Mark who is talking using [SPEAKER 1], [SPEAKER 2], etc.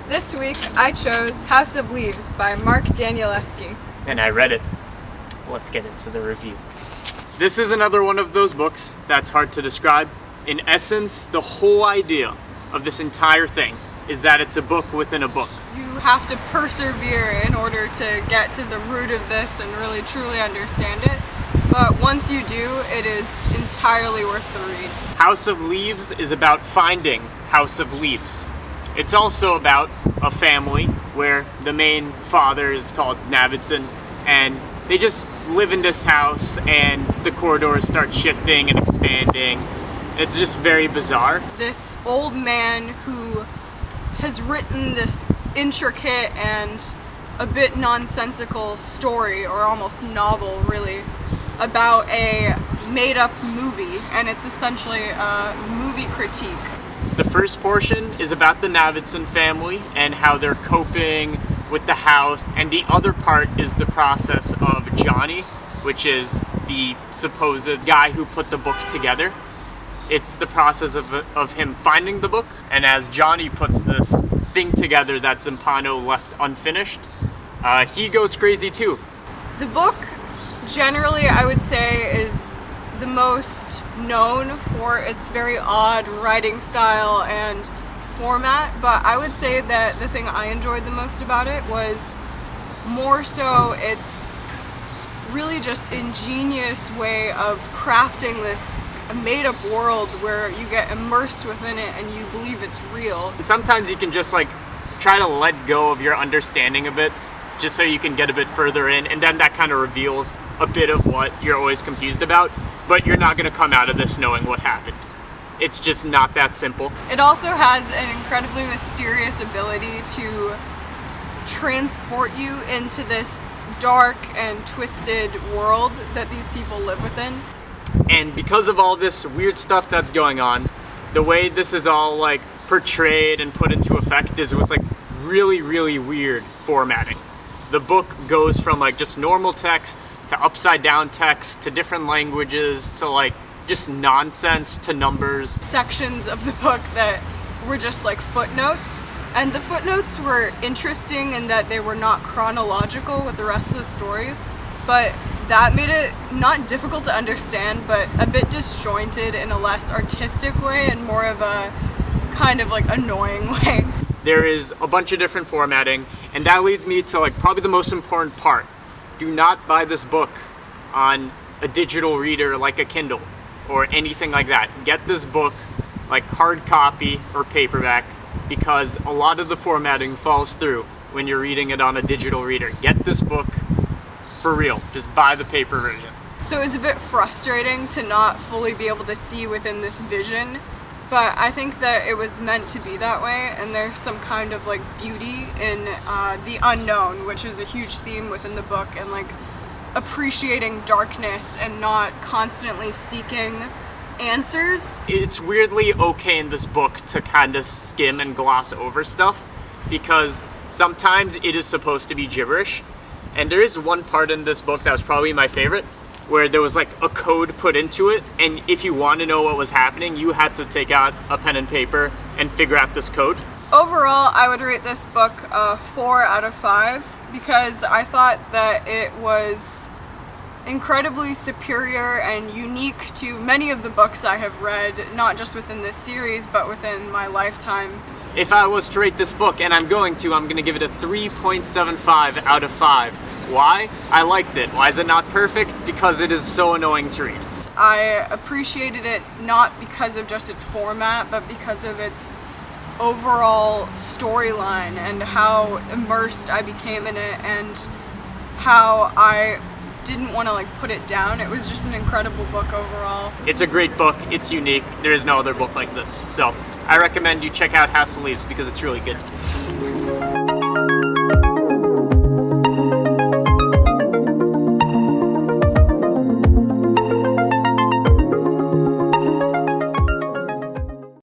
[SPEAKER 1] This week I chose House of Leaves by Mark Danielewski.
[SPEAKER 2] And I read it. Let's get into the review. This is another one of those books that's hard to describe. In essence, the whole idea of this entire thing is that it's a book within a book.
[SPEAKER 1] You have to persevere in order to get to the root of this and really truly understand it. But once you do, it is entirely worth the read.
[SPEAKER 2] House of Leaves is about finding House of Leaves. It's also about a family where the main father is called Navidson, and they just live in this house and the corridors start shifting and expanding. It's just very bizarre.
[SPEAKER 1] This old man who has written this intricate and a bit nonsensical story, or almost novel really, about a made-up movie, and it's essentially a movie critique.
[SPEAKER 2] The first portion is about the Navidson family and how they're coping with the house, and the other part is the process of Johnny, which is the supposed guy who put the book together. It's the process of him finding the book, and as Johnny puts this thing together that Zampano left unfinished, he goes crazy too.
[SPEAKER 1] The book, generally, I would say, is the most known for its very odd writing style and format, but I would say that the thing I enjoyed the most about it was more so its really just ingenious way of crafting this made-up world where you get immersed within it and you believe it's real.
[SPEAKER 2] And sometimes you can just try to let go of your understanding of it just so you can get a bit further in, and then that kind of reveals a bit of what you're always confused about, but you're not going to come out of this knowing what happened. It's just not that simple.
[SPEAKER 1] It also has an incredibly mysterious ability to transport you into this dark and twisted world that these people live within.
[SPEAKER 2] And because of all this weird stuff that's going on, the way this is all portrayed and put into effect is with really, really weird formatting. The book goes from just normal text to upside down text to different languages to just nonsense to numbers.
[SPEAKER 1] Sections of the book that were just footnotes, and the footnotes were interesting in that they were not chronological with the rest of the story, but that made it not difficult to understand, but a bit disjointed in a less artistic way and more of a kind of annoying way.
[SPEAKER 2] There is a bunch of different formatting, and that leads me to probably the most important part. Do not buy this book on a digital reader like a Kindle or anything like that. Get this book hard copy or paperback, because a lot of the formatting falls through when you're reading it on a digital reader. Get this book for real. Just buy the paper version.
[SPEAKER 1] So it was a bit frustrating to not fully be able to see within this vision, but I think that it was meant to be that way, and there's some kind of beauty in the unknown, which is a huge theme within the book, and appreciating darkness and not constantly seeking answers.
[SPEAKER 2] It's weirdly okay in this book to kind of skim and gloss over stuff, because sometimes it is supposed to be gibberish. And there is one part in this book that was probably my favorite, where there was a code put into it, and if you want to know what was happening, you had to take out a pen and paper and figure out this code.
[SPEAKER 1] Overall, I would rate this book 4 out of 5, because I thought that it was incredibly superior and unique to many of the books I have read, not just within this series, but within my lifetime.
[SPEAKER 2] If I was to rate this book, and I'm going to give it a 3.75 out of 5. Why? I liked it. Why is it not perfect? Because it is so annoying to read.
[SPEAKER 1] I appreciated it not because of just its format, but because of its overall storyline and how immersed I became in it and how I didn't want to put it down. It was just an incredible book overall.
[SPEAKER 2] It's a great book. It's unique. There is no other book like this. So I recommend you check out House of Leaves because it's really good.